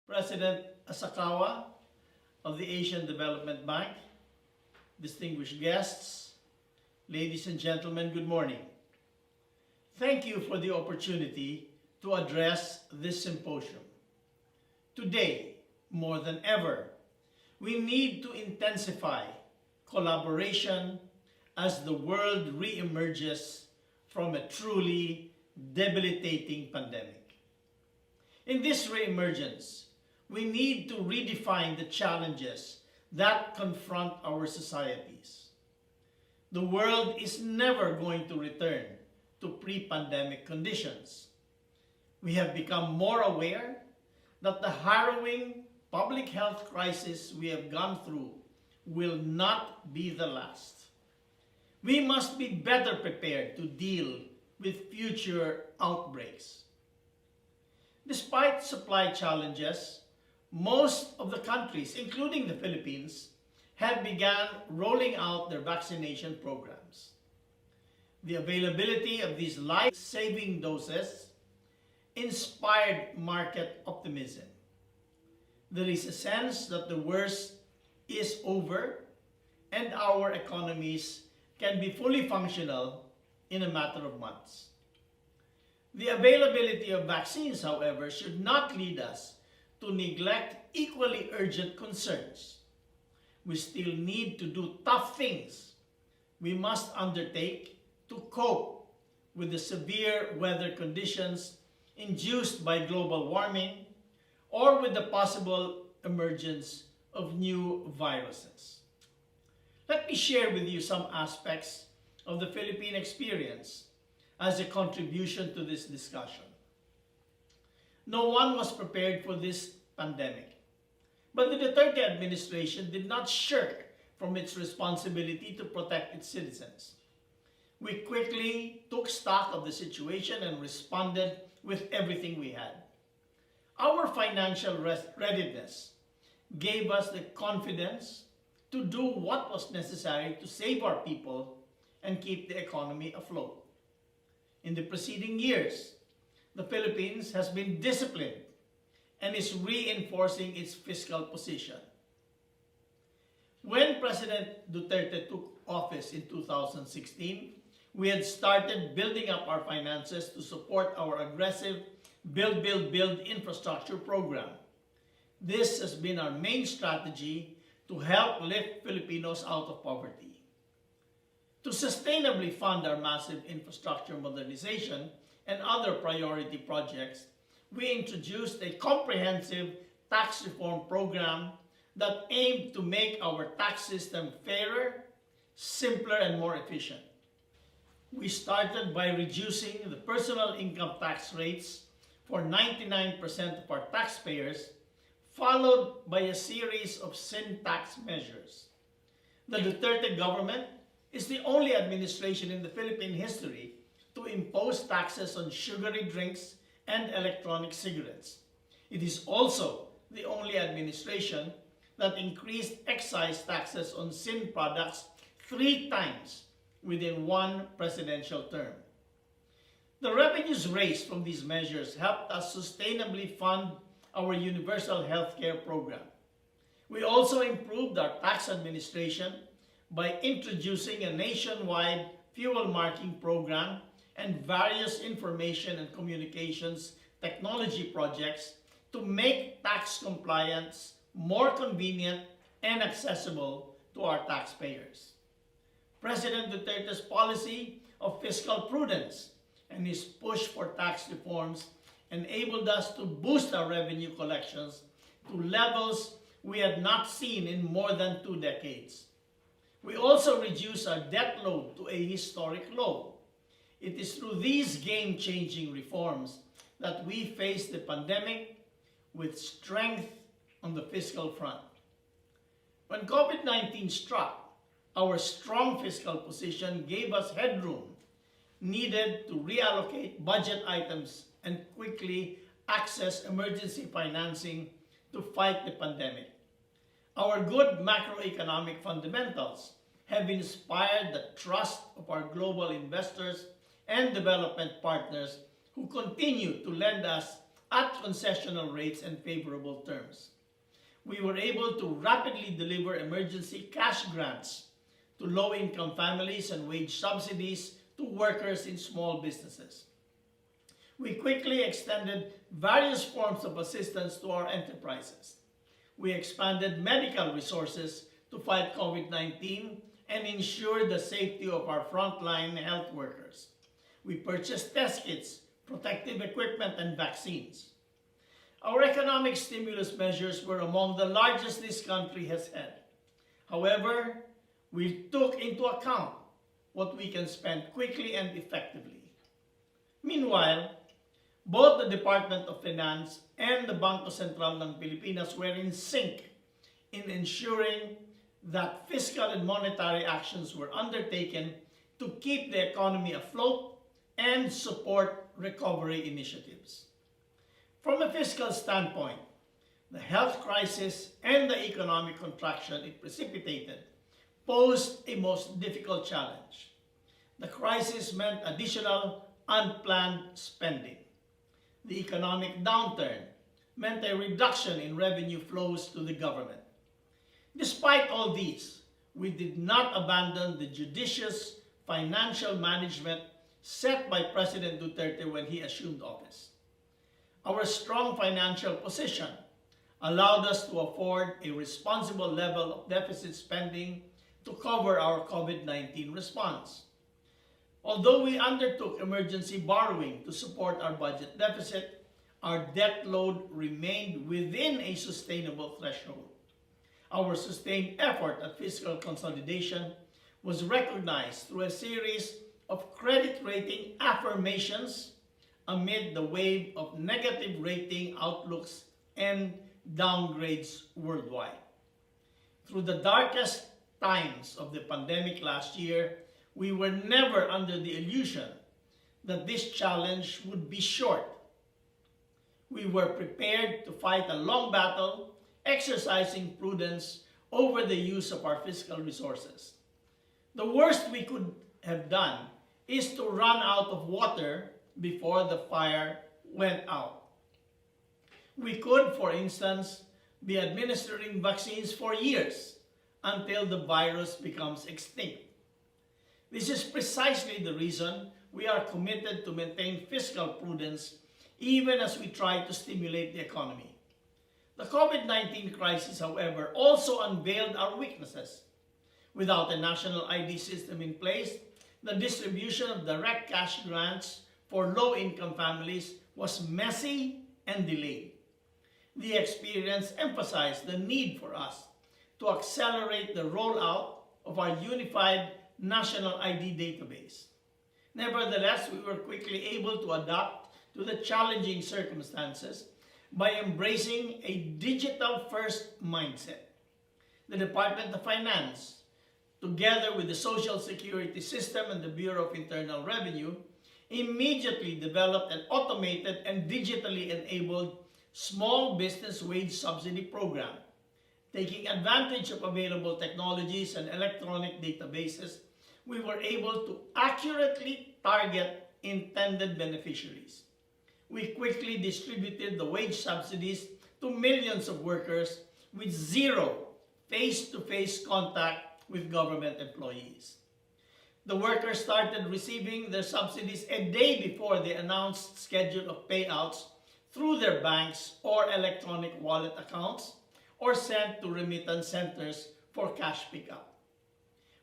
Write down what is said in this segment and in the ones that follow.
President Asakawa of the Asian Development Bank, distinguished guests, ladies and gentlemen, good morning. Thank you for the opportunity to address this symposium. Today, more than ever, we need to intensify collaboration as the world re-emerges from a truly debilitating pandemic. In this re-emergence, we need to redefine the challenges that confront our societies. The world is never going to return to pre-pandemic conditions. We have become more aware that the harrowing public health crisis we have gone through will not be the last. We must be better prepared to deal with future outbreaks. Despite supply challenges, most of the countries, including the Philippines, have begun rolling out their vaccination programs. The availability of these life-saving doses inspired market optimism. There is a sense that the worst is over and our economies can be fully functional in a matter of months. The availability of vaccines, however, should not lead us to neglect equally urgent concerns. We still need to do tough things we must undertake to cope with the severe weather conditions induced by global warming or with the possible emergence of new viruses. Let me share with you some aspects of the Philippine experience as a contribution to this discussion. No one was prepared for this pandemic, but the Duterte administration did not shirk from its responsibility to protect its citizens. We quickly took stock of the situation and responded with everything we had. Our financial readiness gave us the confidence to do what was necessary to save our people and keep the economy afloat. In the preceding years, the Philippines has been disciplined and is reinforcing its fiscal position. When President Duterte took office in 2016, we had started building up our finances to support our aggressive Build, Build, Build infrastructure program. This has been our main strategy to help lift Filipinos out of poverty. To sustainably fund our massive infrastructure modernization and other priority projects, we introduced a comprehensive tax reform program that aimed to make our tax system fairer, simpler, and more efficient. We started by reducing the personal income tax rates for 99% of our taxpayers, followed by a series of sin tax measures. The Duterte government is the only administration in the Philippine history to impose taxes on sugary drinks and electronic cigarettes. It is also the only administration that increased excise taxes on sin products 3 times within one presidential term. The revenues raised from these measures helped us sustainably fund our universal healthcare program. We also improved our tax administration by introducing a nationwide fuel marking program and various information and communications technology projects to make tax compliance more convenient and accessible to our taxpayers. President Duterte's policy of fiscal prudence and his push for tax reforms enabled us to boost our revenue collections to levels we had not seen in more than 2 decades. We also reduced our debt load to a historic low. It is through these game-changing reforms that we face the pandemic with strength on the fiscal front. When COVID-19 struck, our strong fiscal position gave us headroom needed to reallocate budget items and quickly access emergency financing to fight the pandemic. Our good macroeconomic fundamentals have inspired the trust of our global investors and development partners who continue to lend us at concessional rates and favorable terms. We were able to rapidly deliver emergency cash grants to low-income families and wage subsidies to workers in small businesses. We quickly extended various forms of assistance to our enterprises. We expanded medical resources to fight COVID-19 and ensure the safety of our frontline health workers. We purchased test kits, protective equipment, and vaccines. Our economic stimulus measures were among the largest this country has had. However, we took into account what we can spend quickly and effectively. Meanwhile, both the Department of Finance and the Bangko Sentral ng Pilipinas were in sync in ensuring that fiscal and monetary actions were undertaken to keep the economy afloat and support recovery initiatives. From a fiscal standpoint, the health crisis and the economic contraction it precipitated posed a most difficult challenge. The crisis meant additional unplanned spending. The economic downturn meant a reduction in revenue flows to the government. Despite all these, we did not abandon the judicious financial management set by President Duterte when he assumed office. Our strong financial position allowed us to afford a responsible level of deficit spending to cover our COVID-19 response. Although we undertook emergency borrowing to support our budget deficit, our debt load remained within a sustainable threshold. Our sustained effort at fiscal consolidation was recognized through a series of credit rating affirmations amid the wave of negative rating outlooks and downgrades worldwide. Through the darkest times of the pandemic last year, we were never under the illusion that this challenge would be short. We were prepared to fight a long battle, exercising prudence over the use of our fiscal resources. The worst we could have done is to run out of water before the fire went out. We could, for instance, be administering vaccines for years until the virus becomes extinct. This is precisely the reason we are committed to maintain fiscal prudence even as we try to stimulate the economy. The COVID-19 crisis, however, also unveiled our weaknesses. Without a national ID system in place, the distribution of direct cash grants for low-income families was messy and delayed. The experience emphasized the need for us to accelerate the rollout of our unified national ID database. Nevertheless, we were quickly able to adapt to the challenging circumstances by embracing a digital-first mindset. The Department of Finance, together with the Social Security System and the Bureau of Internal Revenue, immediately developed an automated and digitally enabled small business wage subsidy program. Taking advantage of available technologies and electronic databases, we were able to accurately target intended beneficiaries. We quickly distributed the wage subsidies to millions of workers with zero face-to-face contact with government employees. The workers started receiving their subsidies a day before the announced schedule of payouts through their banks or electronic wallet accounts, or sent to remittance centers for cash pickup.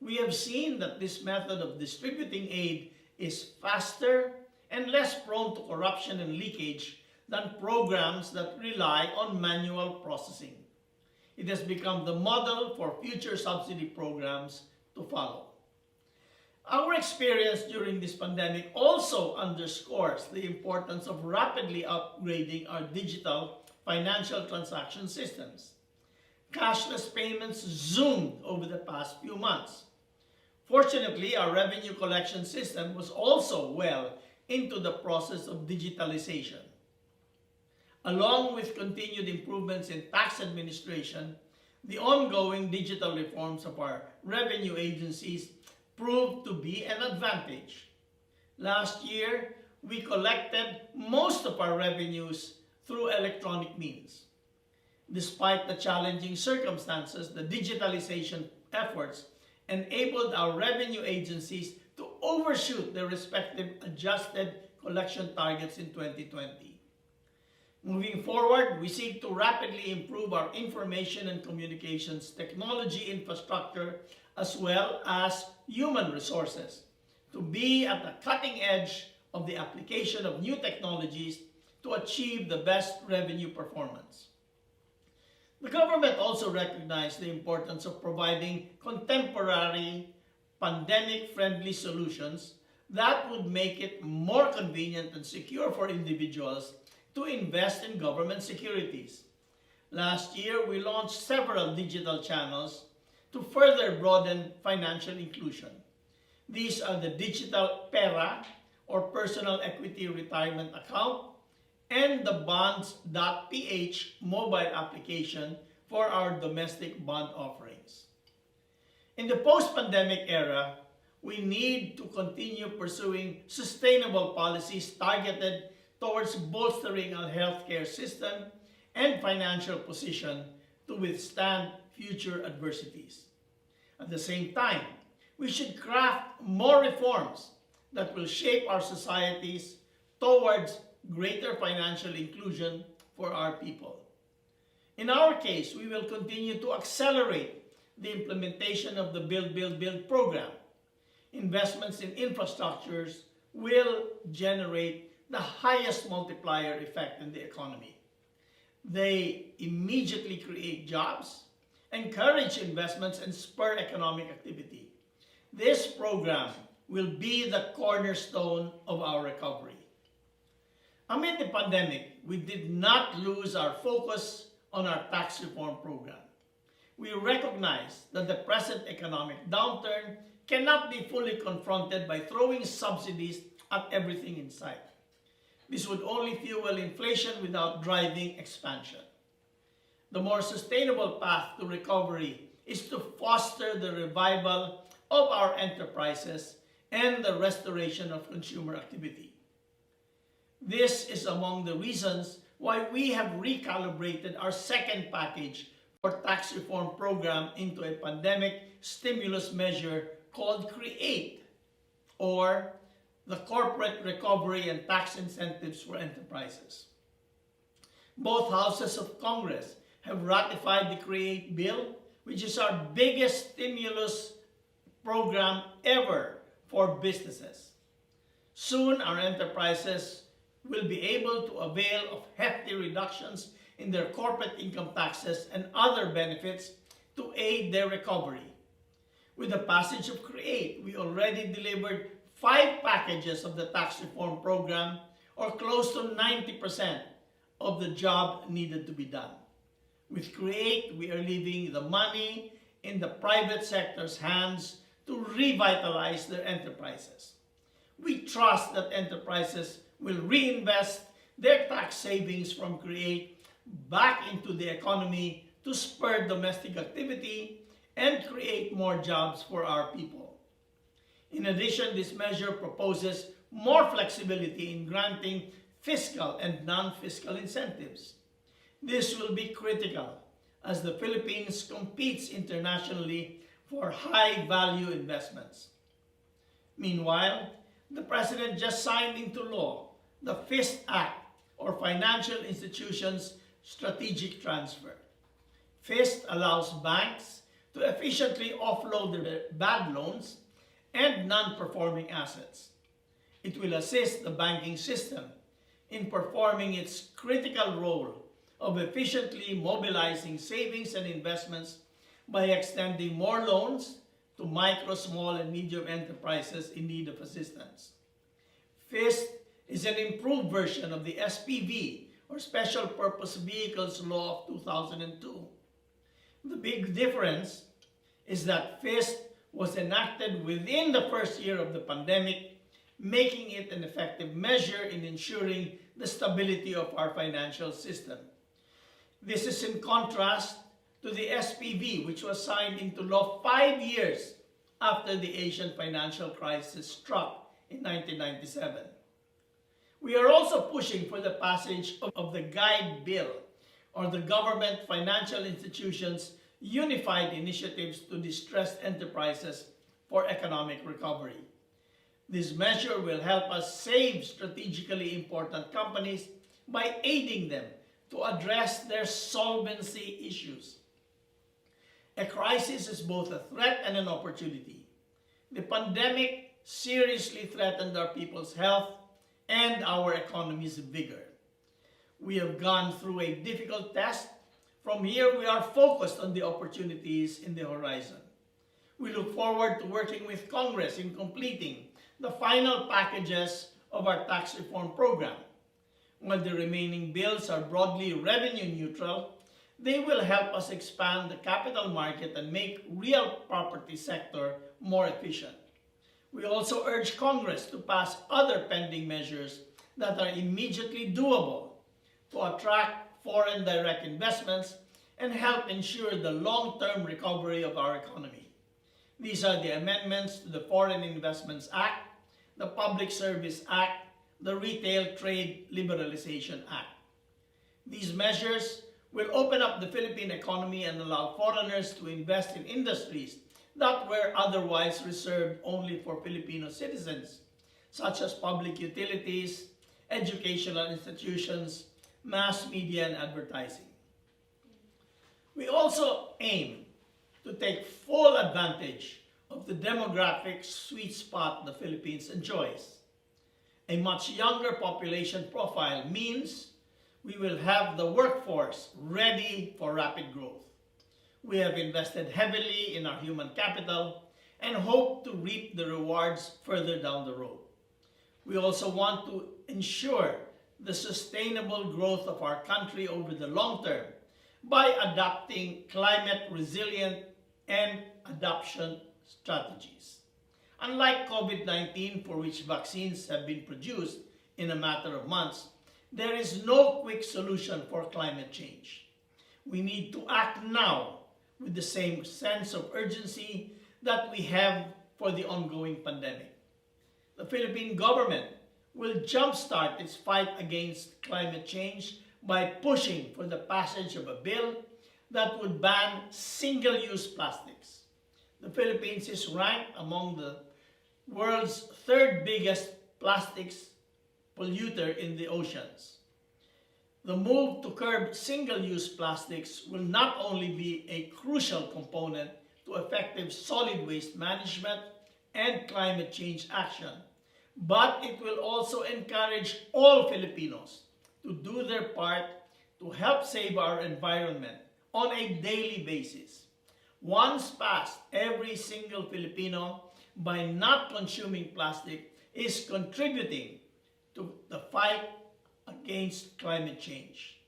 We have seen that this method of distributing aid is faster and less prone to corruption and leakage than programs that rely on manual processing. It has become the model for future subsidy programs to follow. Our experience during this pandemic also underscores the importance of rapidly upgrading our digital financial transaction systems. Cashless payments zoomed over the past few months. Fortunately, our revenue collection system was also well into the process of digitalization. Along with continued improvements in tax administration, the ongoing digital reforms of our revenue agencies proved to be an advantage. Last year, we collected most of our revenues through electronic means. Despite the challenging circumstances, the digitalization efforts enabled our revenue agencies to overshoot their respective adjusted collection targets in 2020. Moving forward, we seek to rapidly improve our information and communications technology infrastructure as well as human resources to be at the cutting edge of the application of new technologies to achieve the best revenue performance. The government also recognized the importance of providing contemporary, pandemic-friendly solutions that would make it more convenient and secure for individuals to invest in government securities. Last year, we launched several digital channels to further broaden financial inclusion. These are the digital PERA, or Personal Equity Retirement Account, and the bonds.ph mobile application for our domestic bond offerings. In the post-pandemic era, we need to continue pursuing sustainable policies targeted towards bolstering our healthcare system and financial position to withstand future adversities. At the same time, we should craft more reforms that will shape our societies towards greater financial inclusion for our people. In our case, we will continue to accelerate the implementation of the Build program. Investments in infrastructures will generate the highest multiplier effect in the economy. They immediately create jobs, encourage investments, and spur economic activity. This program will be the cornerstone of our recovery. Amid the pandemic, we did not lose our focus on our tax reform program. We recognize that the present economic downturn cannot be fully confronted by throwing subsidies at everything in sight. This would only fuel inflation without driving expansion. The more sustainable path to recovery is to foster the revival of our enterprises and the restoration of consumer activity. This is among the reasons why we have recalibrated our second package for tax reform program into a pandemic stimulus measure called CREATE, or the Corporate Recovery and Tax Incentives for Enterprises. Both houses of Congress have ratified the CREATE bill, which is our biggest stimulus program ever for businesses. Soon, our enterprises will be able to avail of hefty reductions in their corporate income taxes and other benefits to aid their recovery. With the passage of CREATE, we already delivered 5 packages of the tax reform program, or close to 90% of the job needed to be done. With CREATE, we are leaving the money in the private sector's hands to revitalize their enterprises. We trust that enterprises will reinvest their tax savings from CREATE back into the economy to spur domestic activity and create more jobs for our people. In addition, this measure proposes more flexibility in granting fiscal and non-fiscal incentives. This will be critical as the Philippines competes internationally for high-value investments. Meanwhile, the President just signed into law the FIST Act, or Financial Institutions Strategic Transfer. FIST allows banks to efficiently offload their bad loans and non-performing assets. It will assist the banking system in performing its critical role of efficiently mobilizing savings and investments by extending more loans to micro, small, and medium enterprises in need of assistance. FIST is an improved version of the SPV, or Special Purpose Vehicles Law of 2002. The big difference is that FIST was enacted within the first year of the pandemic, making it an effective measure in ensuring the stability of our financial system. This is in contrast to the SPV, which was signed into law 5 years after the Asian financial crisis struck in 1997. We are also pushing for the passage of the Guide Bill, or the Government Financial Institutions Unified Initiatives to Distressed Enterprises for Economic Recovery. This measure will help us save strategically important companies by aiding them to address their solvency issues. A crisis is both a threat and an opportunity. The pandemic seriously threatened our people's health and our economy's vigor. We have gone through a difficult test. From here, we are focused on the opportunities in the horizon. We look forward to working with Congress in completing the final packages of our tax reform program. While the remaining bills are broadly revenue neutral, they will help us expand the capital market and make real property sector more efficient. We also urge Congress to pass other pending measures that are immediately doable to attract foreign direct investments and help ensure the long-term recovery of our economy. These are the amendments to the Foreign Investments Act, the Public Service Act, the Retail Trade Liberalization Act. These measures will open up the Philippine economy and allow foreigners to invest in industries that were otherwise reserved only for Filipino citizens, such as public utilities, educational institutions, mass media, and advertising. We also aim to take full advantage of the demographic sweet spot the Philippines enjoys. A much younger population profile means we will have the workforce ready for rapid growth. We have invested heavily in our human capital and hope to reap the rewards further down the road. We also want to ensure the sustainable growth of our country over the long term by adopting climate resilient and adaptation strategies. Unlike COVID-19, for which vaccines have been produced in a matter of months, there is no quick solution for climate change. We need to act now with the same sense of urgency that we have for the ongoing pandemic. The Philippine government will jumpstart its fight against climate change by pushing for the passage of a bill that would ban single-use plastics. The Philippines is ranked among the world's third biggest plastics polluter in the oceans. The move to curb single-use plastics will not only be a crucial component to effective solid waste management and climate change action, but it will also encourage all Filipinos to do their part to help save our environment on a daily basis. Once passed, every single Filipino, by not consuming plastic, is contributing to the fight against climate change.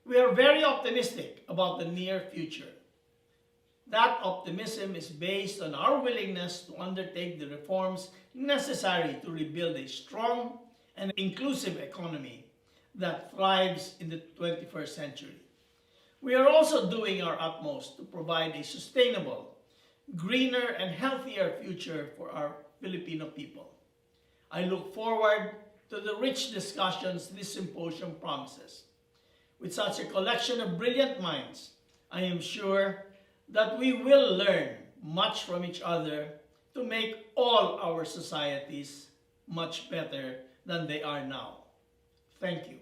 We are very optimistic about the near future. That optimism is based on our willingness to undertake the reforms necessary to rebuild a strong and inclusive economy that thrives in the 21st century. We are also doing our utmost to provide a sustainable, greener, and healthier future for our Filipino people. I look forward to the rich discussions this symposium promises. With such a collection of brilliant minds, I am sure that we will learn much from each other to make all our societies much better than they are now. Thank you.